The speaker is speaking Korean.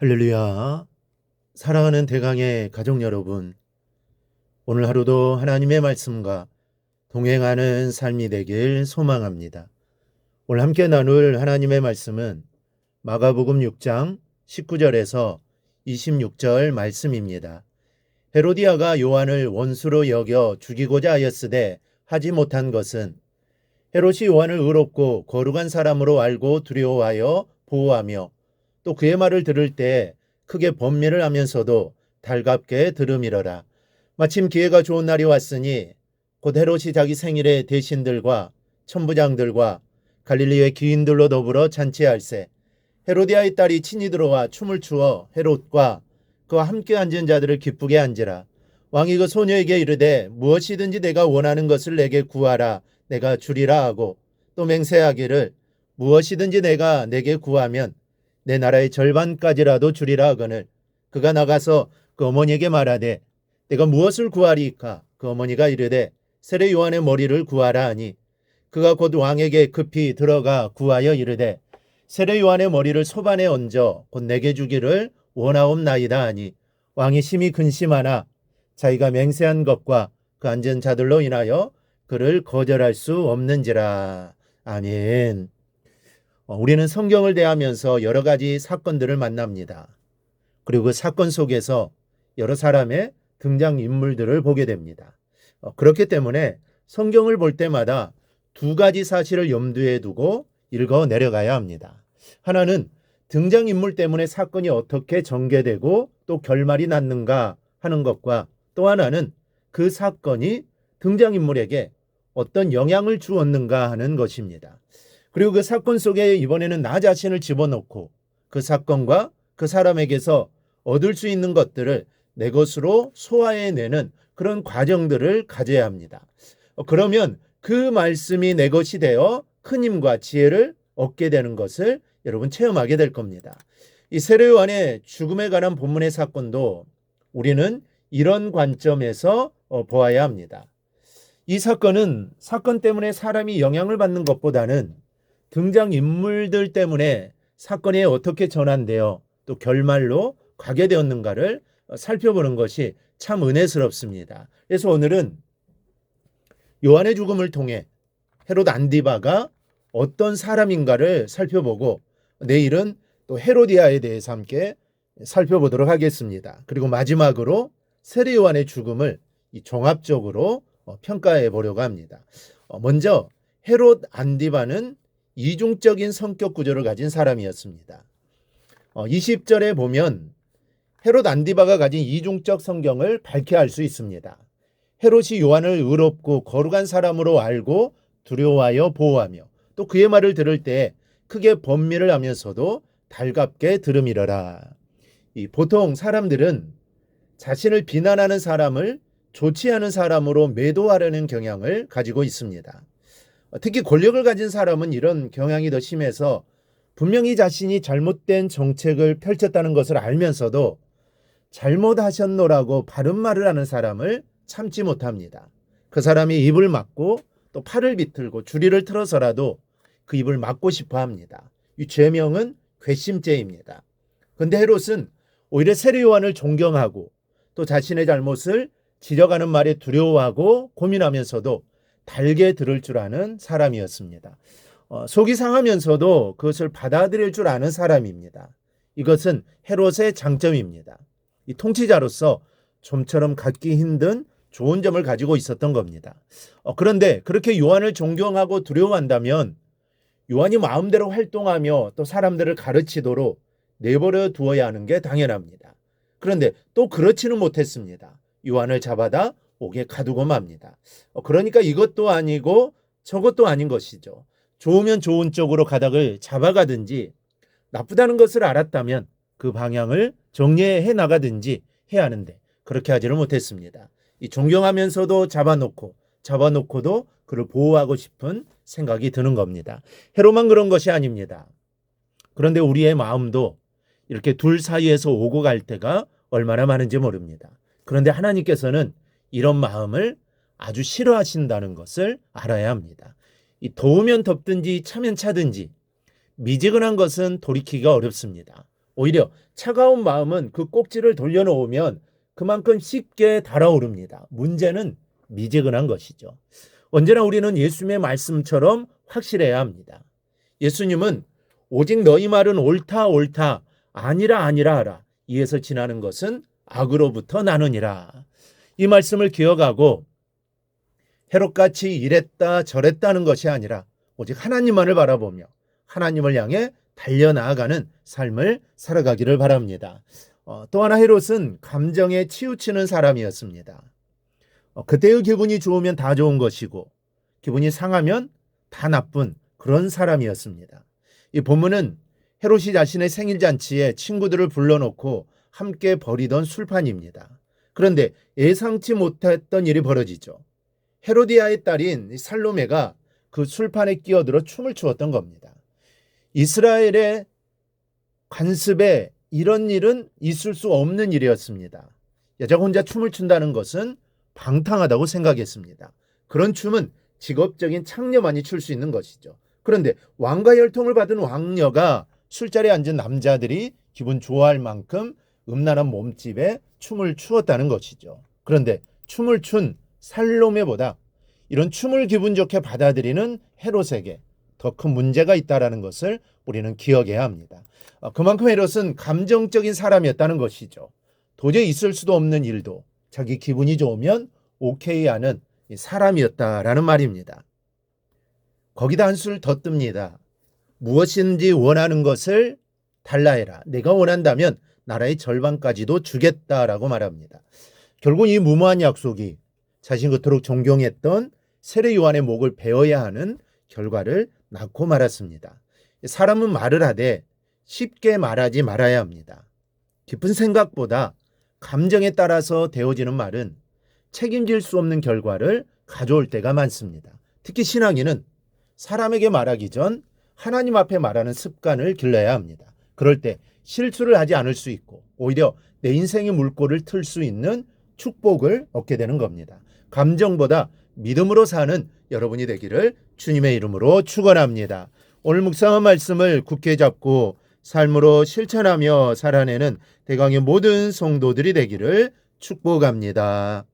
할렐루야. 사랑하는 대강의 가족 여러분, 오늘 하루도 하나님의 말씀과 동행하는 삶이 되길 소망합니다. 오늘 함께 나눌 하나님의 말씀은 마가복음 6장 19절에서 26절 말씀입니다. 헤로디아가 요한을 원수로 여겨 죽이고자 하였으되 하지 못한 것은 헤롯이 요한을 의롭고 거룩한 사람으로 알고 두려워하여 보호하며 또 그의 말을 들을 때 크게 번민을 하면서도 달갑게 들음이러라. 마침 기회가 좋은 날이 왔으니 곧 헤롯이 자기 생일에 대신들과 천부장들과 갈릴리의 귀인들로 더불어 잔치할세. 헤로디아의 딸이 친히 들어와 춤을 추어 헤롯과 그와 함께 앉은 자들을 기쁘게 한지라. 왕이 그 소녀에게 이르되 무엇이든지 내가 원하는 것을 내게 구하라 내가 주리라 하고 또 맹세하기를 무엇이든지 내가 내게 구하면 내 나라의 절반까지라도 주리라 하거늘 그가 나가서 그 어머니에게 말하되 내가 무엇을 구하리이까? 그 어머니가 이르되 세례 요한의 머리를 구하라 하니 그가 곧 왕에게 급히 들어가 구하여 이르되 세례 요한의 머리를 소반에 얹어 곧 내게 주기를 원하옵나이다 하니 왕이 심히 근심하나 자기가 맹세한 것과 그 앉은 자들로 인하여 그를 거절할 수 없는지라. 아멘. 우리는 성경을 대하면서 여러 가지 사건들을 만납니다. 그리고 그 사건 속에서 여러 사람의 등장인물들을 보게 됩니다. 그렇기 때문에 성경을 볼 때마다 두 가지 사실을 염두에 두고 읽어 내려가야 합니다. 하나는 등장인물 때문에 사건이 어떻게 전개되고 또 결말이 났는가 하는 것과 또 하나는 그 사건이 등장인물에게 어떤 영향을 주었는가 하는 것입니다. 그리고 그 사건 속에 이번에는 나 자신을 집어넣고 그 사건과 그 사람에게서 얻을 수 있는 것들을 내 것으로 소화해내는 그런 과정들을 가져야 합니다. 그러면 그 말씀이 내 것이 되어 큰 힘과 지혜를 얻게 되는 것을 여러분 체험하게 될 겁니다. 이 세례 요한의 죽음에 관한 본문의 사건도 우리는 이런 관점에서 보아야 합니다. 이 사건은 사건 때문에 사람이 영향을 받는 것보다는 등장인물들 때문에 사건이 어떻게 전환되어 또 결말로 가게 되었는가를 살펴보는 것이 참 은혜스럽습니다. 그래서 오늘은 요한의 죽음을 통해 헤롯 안디바가 어떤 사람인가를 살펴보고 내일은 또 헤로디아에 대해서 함께 살펴보도록 하겠습니다. 그리고 마지막으로 세례 요한의 죽음을 종합적으로 평가해 보려고 합니다. 먼저 헤롯 안디바는 이중적인 성격 구조를 가진 사람이었습니다. 20절에 보면 헤롯 안디바가 가진 이중적 성경을 밝게 알 수 있습니다. 헤롯이 요한을 의롭고 거룩한 사람으로 알고 두려워하여 보호하며 또 그의 말을 들을 때 크게 번민을 하면서도 달갑게 들음이러라. 보통 사람들은 자신을 비난하는 사람을 좋지 않은 사람으로 매도하려는 경향을 가지고 있습니다. 특히 권력을 가진 사람은 이런 경향이 더 심해서 분명히 자신이 잘못된 정책을 펼쳤다는 것을 알면서도 잘못하셨노라고 바른 말을 하는 사람을 참지 못합니다. 그 사람이 입을 막고 또 팔을 비틀고 주리를 틀어서라도 그 입을 막고 싶어 합니다. 이 죄명은 괘씸죄입니다. 그런데 헤롯은 오히려 세례 요한을 존경하고 또 자신의 잘못을 지적하는 말에 두려워하고 고민하면서도 달게 들을 줄 아는 사람이었습니다. 속이 상하면서도 그것을 받아들일 줄 아는 사람입니다. 이것은 헤롯의 장점입니다. 이 통치자로서 좀처럼 갖기 힘든 좋은 점을 가지고 있었던 겁니다. 그런데 그렇게 요한을 존경하고 두려워한다면 요한이 마음대로 활동하며 또 사람들을 가르치도록 내버려 두어야 하는 게 당연합니다. 그런데 또 그렇지는 못했습니다. 요한을 잡아다 옥에 가두고 맙니다. 그러니까 이것도 아니고 저것도 아닌 것이죠. 좋으면 좋은 쪽으로 가닥을 잡아가든지 나쁘다는 것을 알았다면 그 방향을 정리해 나가든지 해야 하는데 그렇게 하지를 못했습니다. 이 존경하면서도 잡아놓고도 그를 보호하고 싶은 생각이 드는 겁니다. 헤롯만 그런 것이 아닙니다. 그런데 우리의 마음도 이렇게 둘 사이에서 오고 갈 때가 얼마나 많은지 모릅니다. 그런데 하나님께서는 이런 마음을 아주 싫어하신다는 것을 알아야 합니다. 이 더우면 덥든지 차면 차든지 미지근한 것은 돌이키기가 어렵습니다. 오히려 차가운 마음은 그 꼭지를 돌려놓으면 그만큼 쉽게 달아오릅니다. 문제는 미지근한 것이죠. 언제나 우리는 예수님의 말씀처럼 확실해야 합니다. 예수님은 오직 너희 말은 옳다 옳다 아니라 아니라 하라. 이에서 지나는 것은 악으로부터 나느니라. 이 말씀을 기억하고 헤롯같이 이랬다 저랬다는 것이 아니라 오직 하나님만을 바라보며 하나님을 향해 달려나아가는 삶을 살아가기를 바랍니다. 또 하나 헤롯은 감정에 치우치는 사람이었습니다. 그때의 기분이 좋으면 다 좋은 것이고 기분이 상하면 다 나쁜 그런 사람이었습니다. 이 본문은 헤롯이 자신의 생일잔치에 친구들을 불러놓고 함께 벌이던 술판입니다. 그런데 예상치 못했던 일이 벌어지죠. 헤로디아의 딸인 살로메가 그 술판에 끼어들어 춤을 추었던 겁니다. 이스라엘의 관습에 이런 일은 있을 수 없는 일이었습니다. 여자가 혼자 춤을 춘다는 것은 방탕하다고 생각했습니다. 그런 춤은 직업적인 창녀만이 출 수 있는 것이죠. 그런데 왕과 혈통을 받은 왕녀가 술자리에 앉은 남자들이 기분 좋아할 만큼 음란한 몸집에 춤을 추었다는 것이죠. 그런데 춤을 춘 살로메보다 이런 춤을 기분 좋게 받아들이는 헤롯에게 더 큰 문제가 있다는 것을 우리는 기억해야 합니다. 그만큼 헤롯은 감정적인 사람이었다는 것이죠. 도저히 있을 수도 없는 일도 자기 기분이 좋으면 오케이 하는 사람이었다라는 말입니다. 거기다 한술 더 뜹니다. 무엇인지 원하는 것을 달라 해라. 내가 원한다면 나라의 절반까지도 주겠다라고 말합니다. 결국 이 무모한 약속이 자신 그토록 존경했던 세례 요한의 목을 베어야 하는 결과를 낳고 말았습니다. 사람은 말을 하되 쉽게 말하지 말아야 합니다. 깊은 생각보다 감정에 따라서 되어지는 말은 책임질 수 없는 결과를 가져올 때가 많습니다. 특히 신앙인은 사람에게 말하기 전 하나님 앞에 말하는 습관을 길러야 합니다. 그럴 때 실수를 하지 않을 수 있고 오히려 내 인생의 물꼬를 틀 수 있는 축복을 얻게 되는 겁니다. 감정보다 믿음으로 사는 여러분이 되기를 주님의 이름으로 축원합니다. 오늘 묵상한 말씀을 굳게 잡고 삶으로 실천하며 살아내는 대강의 모든 성도들이 되기를 축복합니다.